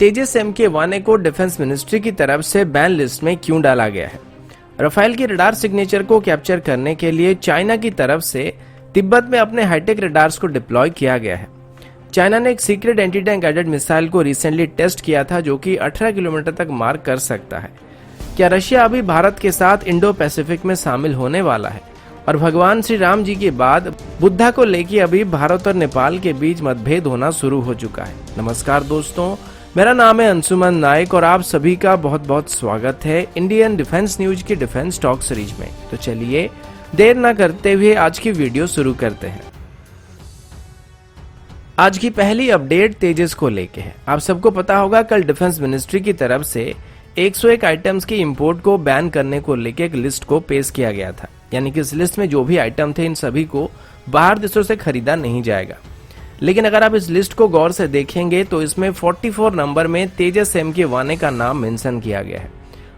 तेजस MK1A को defence ministry की तरफ से बैन लिस्ट में क्यों डाला गया है? राफेल की रडार सिग्नेचर को कैप्चर करने के लिए चाइना की तरफ से तिब्बत में अपने हाईटेक रडार्स को डिप्लॉय किया गया है। चाइना ने एक secret anti tank guided missile को रिसेंटली टेस्ट किया था जो कि 18 किलोमीटर तक मार कर सकता है। क्या रशिया अभी भारत के साथ इंडो पैसिफिक में शामिल होने वाला है? और भगवान श्री राम जी के बाद बुद्धा को लेकर अभी भारत और नेपाल के बीच मतभेद होना शुरू हो चुका है। नमस्कार दोस्तों, मेरा नाम है अंशुमन नायक और आप सभी का बहुत बहुत स्वागत है इंडियन डिफेंस न्यूज की डिफेंस टॉक सीरीज में। तो चलिए देर न करते हुए आज की वीडियो शुरू करते हैं। आज की पहली अपडेट तेजस को लेके है। आप सबको पता होगा कल डिफेंस मिनिस्ट्री की तरफ से 101 आइटम्स की इंपोर्ट को बैन करने को लेके एक लिस्ट को पेश किया गया था। यानी कि इस लिस्ट में जो भी आइटम थे इन सभी को बाहर देशों से खरीदा नहीं जाएगा। लेकिन अगर आप इस लिस्ट को गौर से देखेंगे तो इसमें 44 नंबर में तेजस MK1A का नाम मेंशन किया गया है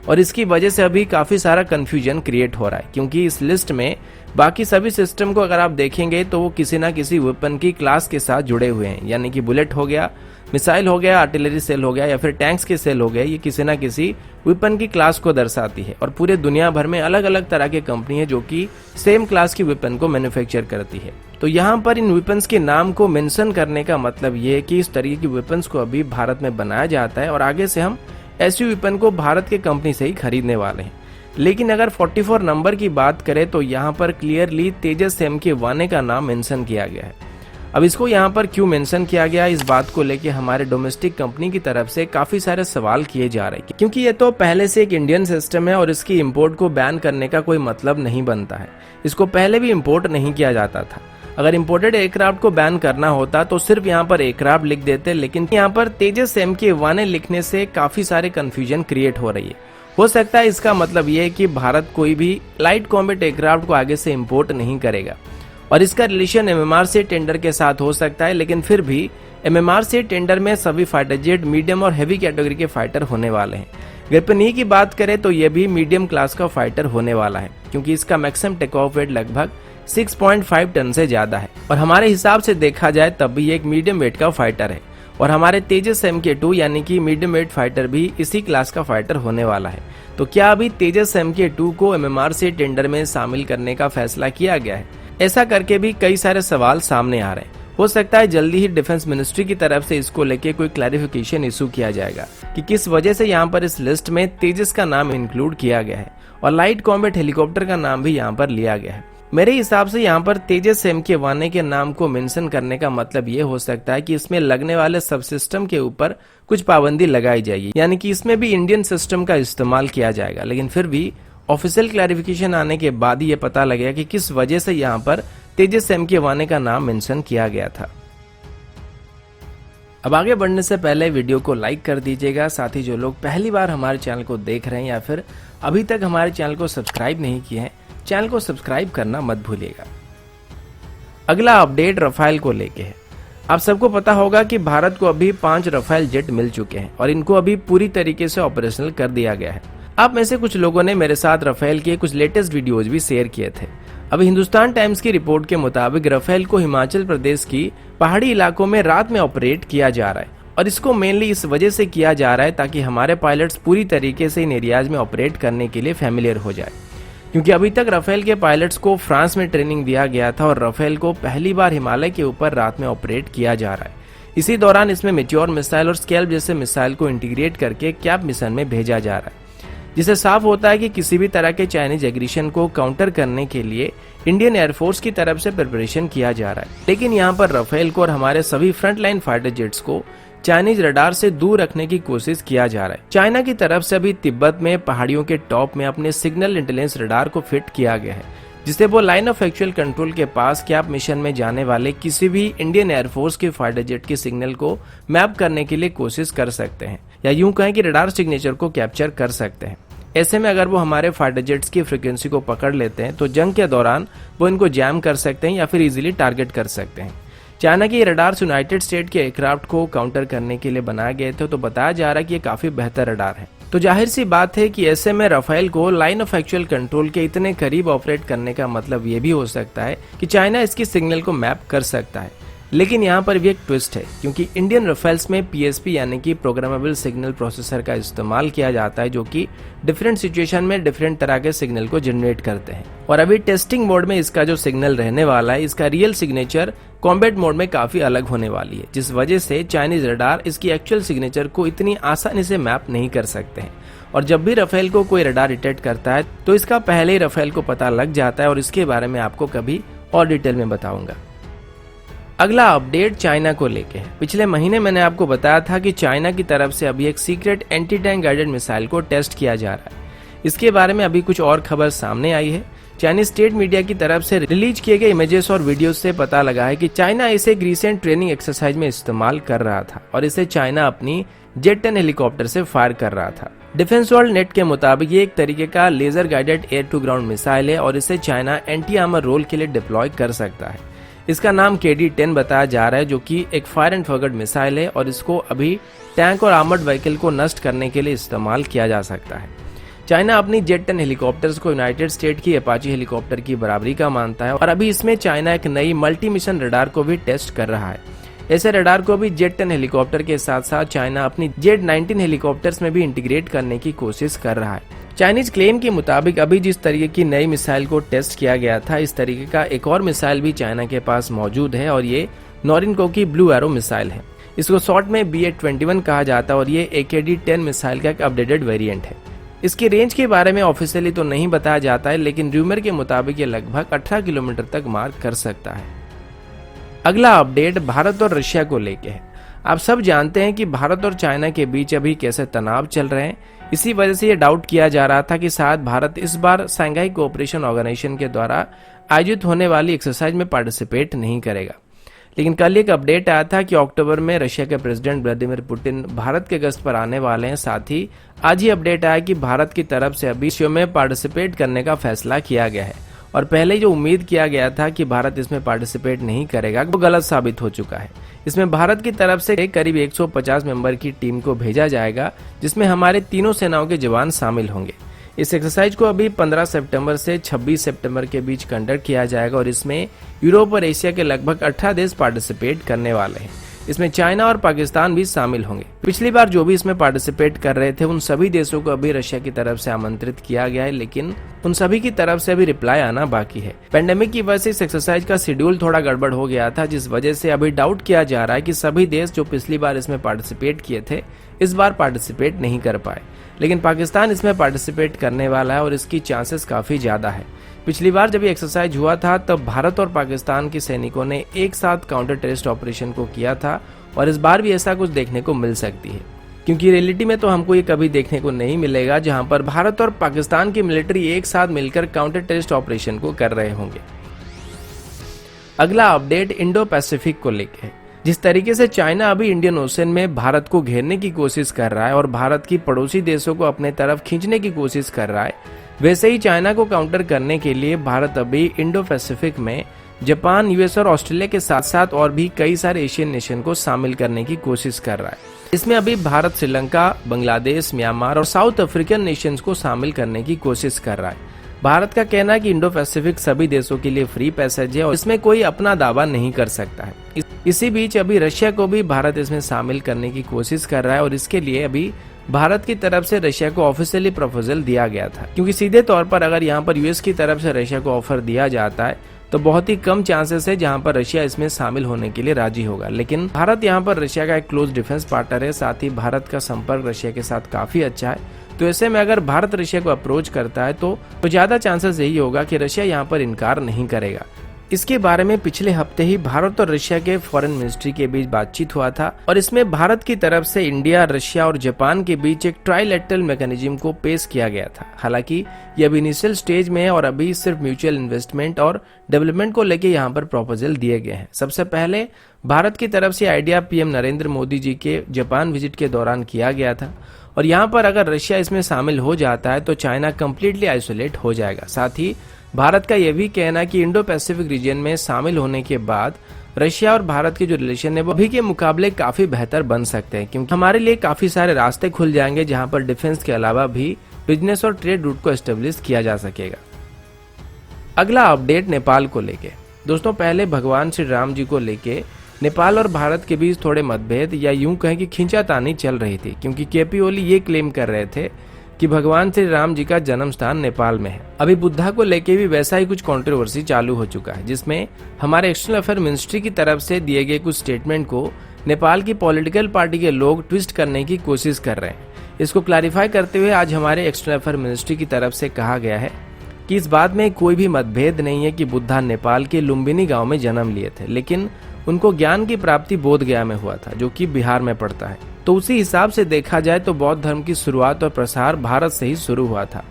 और इसकी वजह से अभी काफी सारा कंफ्यूजन क्रिएट हो रहा है, क्योंकि इस लिस्ट में बाकी सभी सिस्टम को अगर आप देखेंगे तो वो किसी ना किसी वेपन की क्लास के साथ जुड़े हुए हैं। यानी कि बुलेट हो गया, मिसाइल हो गया, आर्टिलरी सेल हो गया या फिर टैंक्स के सेल हो गए, ये किसी ना किसी वेपन की क्लास को दर्शाती है। और पूरे दुनिया भर में अलग अलग तरह के कंपनी है जो कि सेम क्लास की वेपन को मैन्युफैक्चर करती है। तो यहाँ पर इन वेपन्स के नाम को मेंशन करने का मतलब ये है कि इस तरीके की वेपन्स को अभी भारत में बनाया जाता है और आगे से हम ऐसी वेपन को भारत के कंपनी से ही खरीदने वाले हैं। लेकिन अगर 44 नंबर की बात करें तो यहाँ पर क्लियरली तेजस MK1A का नाम मेंशन किया गया है। अब इसको यहाँ पर क्यों मेंशन किया गया, इस बात को लेके हमारे डोमेस्टिक कंपनी की तरफ से काफी सारे सवाल किए जा रहे हैं, क्योंकि ये तो पहले से एक इंडियन सिस्टम है और इसकी इंपोर्ट को बैन करने का कोई मतलब नहीं बनता है। इसको पहले भी इंपोर्ट नहीं किया जाता था। अगर इंपोर्टेड एयरक्राफ्ट को बैन करना होता तो सिर्फ यहाँ पर एयरक्राफ्ट लिख देते, लेकिन यहाँ पर तेजस MK1A लिखने से काफी सारे कंफ्यूजन क्रिएट हो रही है। हो सकता है इसका मतलब ये है कि भारत कोई भी लाइट कॉम्बैट एयरक्राफ्ट को आगे से इंपोर्ट नहीं करेगा और इसका रिलेशन MMRC टेंडर के साथ हो सकता है। लेकिन फिर भी MMRC टेंडर में सभी फाइटर जेट मीडियम और हैवी कैटेगरी के फाइटर होने वाले हैं। ग्रिपेन की बात करें तो यह भी मीडियम क्लास का फाइटर होने वाला है, क्योंकि इसका मैक्सिमम टेक ऑफ वेट लगभग 6.5 टन से ज्यादा है और हमारे हिसाब से देखा जाए तब भी एक मीडियम वेट का फाइटर है। और हमारे तेजस MK2 यानी कि मीडियम वेट फाइटर भी इसी क्लास का फाइटर होने वाला है। तो क्या अभी तेजस MK2 को MMRC टेंडर में शामिल करने का फैसला किया गया है? ऐसा करके भी कई सारे सवाल सामने आ रहे हैं। हो सकता है जल्दी ही डिफेंस मिनिस्ट्री की तरफ से इसको लेके कोई क्लैरिफिकेशन इशू किया जाएगा कि किस वजह से यहाँ पर इस लिस्ट में तेजस का नाम इंक्लूड किया गया है और लाइट कॉम्बैट हेलीकॉप्टर का नाम भी यहाँ पर लिया गया है। मेरे हिसाब से यहाँ पर तेजस MK1A के नाम को मेंशन करने का मतलब ये हो सकता है कि इसमें लगने वाले सब सिस्टम के ऊपर कुछ पाबंदी लगाई जाएगी, यानी कि इसमें भी इंडियन सिस्टम का इस्तेमाल किया जाएगा। लेकिन फिर भी ऑफिशियल क्लैरिफिकेशन आने के बाद ही ये पता लगेगा कि किस वजह से यहाँ पर तेजस MK1A का नाम मेंशन किया गया था। अब आगे बढ़ने से पहले वीडियो को लाइक कर दीजिएगा। साथ ही जो लोग पहली बार हमारे चैनल को देख रहे हैं या फिर अभी तक हमारे चैनल को सब्सक्राइब नहीं किए हैं, चैनल को सब्सक्राइब करना मत भूलिएगा। अगला अपडेट राफेल को लेके है। आप सबको पता होगा कि भारत को अभी 5 राफेल जेट मिल चुके हैं और इनको अभी पूरी तरीके से ऑपरेशनल कर दिया गया है। आप में से कुछ लोगों ने मेरे साथ राफेल के कुछ लेटेस्ट वीडियोज भी शेयर किए थे। अभी हिंदुस्तान टाइम्स की रिपोर्ट के मुताबिक राफेल को हिमाचल प्रदेश की पहाड़ी इलाकों में रात में ऑपरेट किया जा रहा है और इसको मेनली इस वजह से किया जा रहा है ताकि हमारे पायलट्स पूरी तरीके से इन एरियाज में ऑपरेट करने के लिए फैमिलियर हो जाए, क्योंकि अभी तक राफेल के पायलट्स को फ्रांस में ट्रेनिंग दिया गया था और राफेल को पहली बार हिमालय के ऊपर रात में ऑपरेट किया जा रहा है। इसी दौरान इसमें मेच्योर मिसाइल और स्कैल्प जैसे मिसाइल को इंटीग्रेट करके कैप मिशन में भेजा जा रहा है, जिससे साफ होता है कि किसी भी तरह के चाइनीज एग्रेशन को काउंटर करने के लिए इंडियन एयरफोर्स की तरफ से प्रिपरेशन किया जा रहा है। लेकिन यहाँ पर राफेल को और हमारे सभी फ्रंटलाइन फाइटर जेट्स को चाइनीज रडार से दूर रखने की कोशिश किया जा रहा है। चाइना की तरफ से अभी तिब्बत में पहाड़ियों के टॉप में अपने सिग्नल इंटेलिजेंस रडार को फिट किया गया है, जिससे वो लाइन ऑफ एक्चुअल कंट्रोल के पास कैप मिशन में जाने वाले किसी भी इंडियन एयरफोर्स के फाइटर जेट के सिग्नल को मैप करने के लिए कोशिश कर सकते हैं, या यूं कहें कि रडार सिग्नेचर को कैप्चर कर सकते हैं। ऐसे में अगर वो हमारे फाइटर जेट्स की फ्रीक्वेंसी को पकड़ लेते हैं तो जंग के दौरान वो इनको जैम कर सकते हैं या फिर इजीली टारगेट कर सकते हैं। चाइना के रडार्स यूनाइटेड स्टेट के एयरक्राफ्ट को काउंटर करने के लिए बनाए गए थे, तो बताया जा रहा है कि ये काफी बेहतर रडार है। तो जाहिर सी बात है कि ऐसे में राफेल को लाइन ऑफ एक्चुअल कंट्रोल के इतने करीब ऑपरेट करने का मतलब ये भी हो सकता है कि चाइना इसकी सिग्नल को मैप कर सकता है। लेकिन यहाँ पर भी एक ट्विस्ट है, क्योंकि इंडियन राफेल्स में पीएसपी यानी कि प्रोग्रामेबल सिग्नल प्रोसेसर का इस्तेमाल किया जाता है, जो कि डिफरेंट सिचुएशन में डिफरेंट तरह के सिग्नल को जनरेट करते हैं। और अभी टेस्टिंग मोड में इसका जो सिग्नल रहने वाला है, इसका रियल सिग्नेचर कॉम्बैट मोड में काफी अलग होने वाली है, जिस वजह से चाइनीज रडार इसकी एक्चुअल सिग्नेचर को इतनी आसानी से मैप नहीं कर सकते हैं। और जब भी राफेल को कोई रडार डिटेक्ट करता है तो इसका पहले ही राफेल को पता लग जाता है, और इसके बारे में आपको कभी और डिटेल में बताऊंगा। अगला अपडेट चाइना को लेके है। पिछले महीने मैंने आपको बताया था कि चाइना की तरफ से अभी एक secret anti tank guided missile को टेस्ट किया जा रहा है। इसके बारे में अभी कुछ और खबर सामने आई है। चाइनीज स्टेट मीडिया की तरफ से रिलीज किए गए इमेजेस और वीडियोस से पता लगा है कि चाइना इसे एक रिसेंट ट्रेनिंग एक्सरसाइज में इस्तेमाल कर रहा था, और इसे चाइना अपनी जेट 10 हेलीकॉप्टर से फायर कर रहा था। डिफेंस वर्ल्ड नेट के मुताबिक ये एक तरीके का laser guided air to ground missile है, और इसे चाइना एंटी आर्मर रोल के लिए डिप्लॉय कर सकता है। इसका नाम KD-10 बताया जा रहा है, जो कि एक फायर एंड फॉरगेट मिसाइल है, और इसको अभी टैंक और आर्मर्ड व्हीकल को नष्ट करने के लिए इस्तेमाल किया जा सकता है। चाइना अपनी जेट 10 हेलीकॉप्टर्स को यूनाइटेड स्टेट की अपाची हेलीकॉप्टर की बराबरी का मानता है, और अभी इसमें चाइना एक नई मल्टी मिशन रडार को भी टेस्ट कर रहा है। ऐसे रडार को भी जेट 10 हेलीकॉप्टर के साथ साथ चाइना अपनी जेट 19 हेलीकॉप्टर्स में भी इंटीग्रेट करने की कोशिश कर रहा है। चाइनीज क्लेम के मुताबिक अभी जिस तरीके की नई मिसाइल को टेस्ट किया गया था, इस तरीके का एक और मिसाइल भी चाइना के पास मौजूद है, और ये नोरिनको की ब्लू एरो मिसाइल है। इसको शॉर्ट में BA-21 कहा जाता है, और ये AKD-10 मिसाइल का एक अपडेटेड वेरिएंट है। इसकी रेंज के बारे में ऑफिशियली तो नहीं बताया जाता है, लेकिन रूमर के मुताबिक ये लगभग 18 किलोमीटर तक मार कर सकता है। अगला अपडेट भारत और रशिया को लेके है। आप सब जानते हैं कि भारत और चाइना के बीच अभी कैसे तनाव चल रहे हैं। इसी वजह से ये डाउट किया जा रहा था कि शायद भारत इस बार शंघाई कोऑपरेशन ऑर्गेनाइजेशन के द्वारा आयोजित होने वाली एक्सरसाइज में पार्टिसिपेट नहीं करेगा। लेकिन कल एक अपडेट आया था कि अक्टूबर में रशिया के प्रेसिडेंट व्लादिमीर पुतिन भारत के गश्त पर आने वाले हैं। साथ ही आज ही अपडेट आया कि भारत की तरफ से अभी शो में पार्टिसिपेट करने का फैसला किया गया है, और पहले जो उम्मीद किया गया था कि भारत इसमें पार्टिसिपेट नहीं करेगा, वो गलत साबित हो चुका है। इसमें भारत की तरफ से करीब 150 मेंबर की टीम को भेजा जाएगा, जिसमें हमारे तीनों सेनाओं के जवान शामिल होंगे। इस एक्सरसाइज को अभी 15 सितंबर से 26 सितंबर के बीच कंडक्ट किया जाएगा, और इसमें यूरोप और एशिया के लगभग 18 देश पार्टिसिपेट करने वाले हैं। इसमें चाइना और पाकिस्तान भी शामिल होंगे। पिछली बार जो भी इसमें पार्टिसिपेट कर रहे थे, उन सभी देशों को अभी रशिया की तरफ से आमंत्रित किया गया है, लेकिन उन सभी की तरफ से अभी रिप्लाई आना बाकी है। पेंडेमिक की वजह से इस एक्सरसाइज का शेड्यूल थोड़ा गड़बड़ हो गया था, जिस वजह से अभी डाउट किया जा रहा है कि सभी देश जो पिछली बार इसमें पार्टिसिपेट किए थे, इस बार पार्टिसिपेट नहीं कर पाए। लेकिन पाकिस्तान इसमें पार्टिसिपेट करने वाला है, और इसकी चांसेस काफी ज्यादा है। पिछली बार जब ये एक्सरसाइज हुआ था, तब भारत और पाकिस्तान के सैनिकों ने एक साथ काउंटर टेररिस्ट ऑपरेशन को किया था, और इस बार भी ऐसा कुछ देखने को मिल सकती है, क्योंकि रियलिटी में तो हमको ये कभी देखने को नहीं मिलेगा जहां पर भारत और पाकिस्तान की मिलिट्री एक साथ मिलकर काउंटर टेररिस्ट ऑपरेशन को कर रहे होंगे। अगला अपडेट इंडो पैसिफिक को लेके है। जिस तरीके से चाइना अभी इंडियन ओशन में भारत को घेरने की कोशिश कर रहा है और भारत की पड़ोसी देशों को अपने तरफ खींचने की कोशिश कर रहा है, वैसे ही चाइना को काउंटर करने के लिए भारत अभी इंडो पैसिफिक में जापान, यूएस और ऑस्ट्रेलिया के साथ साथ और भी कई सारे एशियन नेशन को शामिल करने की कोशिश कर रहा है। इसमें अभी भारत श्रीलंका, बांग्लादेश, म्यांमार और साउथ अफ्रीकन नेशंस को शामिल करने की कोशिश कर रहा है। भारत का कहना है कि इंडो पैसिफिक सभी देशों के लिए फ्री पैसेज है और इसमें कोई अपना दावा नहीं कर सकता है। इसी बीच अभी रशिया को भी भारत इसमें शामिल करने की कोशिश कर रहा है, और इसके लिए अभी भारत की तरफ से रशिया को ऑफिशियली प्रपोजल दिया गया था, क्योंकि सीधे तौर पर अगर यहाँ पर यूएस की तरफ से रशिया को ऑफर दिया जाता है तो बहुत ही कम चांसेस है जहां पर रशिया इसमें शामिल होने के लिए राजी होगा। लेकिन भारत यहां पर रशिया का एक क्लोज डिफेंस पार्टनर है, साथ ही भारत का संपर्क रशिया के साथ काफी अच्छा है। तो ऐसे में अगर भारत रशिया को अप्रोच करता है तो ज्यादा चांसेस यही होगा कि रशिया यहां पर इनकार नहीं करेगा। इसके बारे में पिछले हफ्ते ही भारत और रशिया के फॉरेन मिनिस्ट्री के बीच बातचीत हुआ था, और इसमें भारत की तरफ से इंडिया, रशिया और जापान के बीच एक ट्राइलेटरल मैकेनिज्म को पेश किया गया था। हालांकि ये अभी इनिशियल स्टेज में है और अभी सिर्फ म्यूचुअल इन्वेस्टमेंट और डेवलपमेंट को लेके यहाँ पर प्रपोजल दिए गए हैं। सबसे पहले भारत की तरफ से आइडिया पीएम नरेंद्र मोदी जी के जापान विजिट के दौरान किया गया था, और यहाँ पर अगर रशिया इसमें शामिल हो जाता है तो चाइना कंप्लीटली आइसोलेट हो जाएगा। साथ ही भारत का यह भी कहना है कि इंडो पैसिफिक रीजन में शामिल होने के बाद रशिया और भारत के जो रिलेशन है वो अभी के मुकाबले काफी बेहतर बन सकते हैं, क्योंकि हमारे लिए काफी सारे रास्ते खुल जाएंगे जहां पर डिफेंस के अलावा भी बिजनेस और ट्रेड रूट को एस्टेब्लिश किया जा सकेगा। अगला अपडेट नेपाल को लेके। दोस्तों, पहले भगवान श्री राम जी को लेके नेपाल और भारत के बीच थोड़े मतभेद या यूं कहें कि खींचातानी चल रही थी, क्योंकि केपी ओली ये क्लेम कर रहे थे कि भगवान श्री राम जी का जन्म स्थान नेपाल में है। अभी बुद्धा को लेके भी वैसा ही कुछ कंट्रोवर्सी चालू हो चुका है, जिसमें हमारे एक्सटर्नल अफेयर मिनिस्ट्री की तरफ से दिए गए कुछ स्टेटमेंट को नेपाल की पॉलिटिकल पार्टी के लोग ट्विस्ट करने की कोशिश कर रहे हैं। इसको क्लैरिफाई करते हुए आज हमारे एक्सटर्नल अफेयर मिनिस्ट्री की तरफ से कहा गया है कि इस बात में कोई भी मतभेद नहीं है कि बुद्धा नेपाल के लुम्बिनी गांव में जन्म लिए थे, लेकिन उनको ज्ञान की प्राप्ति बोधगया में हुआ था, जो कि बिहार में पड़ता है। तो उसी हिसाब से देखा जाए तो बौद्ध धर्म की शुरुआत और प्रसार भारत से ही शुरू हुआ था।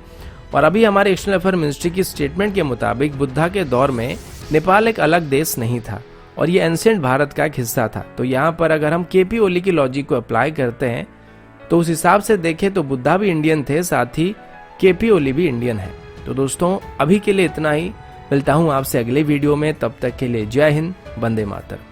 और अभी हमारे एक्सटर्नल अफेयर मिनिस्ट्री की स्टेटमेंट के मुताबिक बुद्धा के दौर में नेपाल एक अलग देश नहीं था और ये एंशिएंट भारत का एक हिस्सा था। तो यहाँ पर अगर हम केपी ओली की लॉजिक को अप्लाई करते हैं तो उस हिसाब से देखें तो बुद्धा भी इंडियन थे, साथ ही केपी ओली भी इंडियन है। तो दोस्तों अभी के लिए इतना ही, मिलता हूँ आपसे अगले वीडियो में, तब तक के लिए जय हिंद, वंदे मातरम।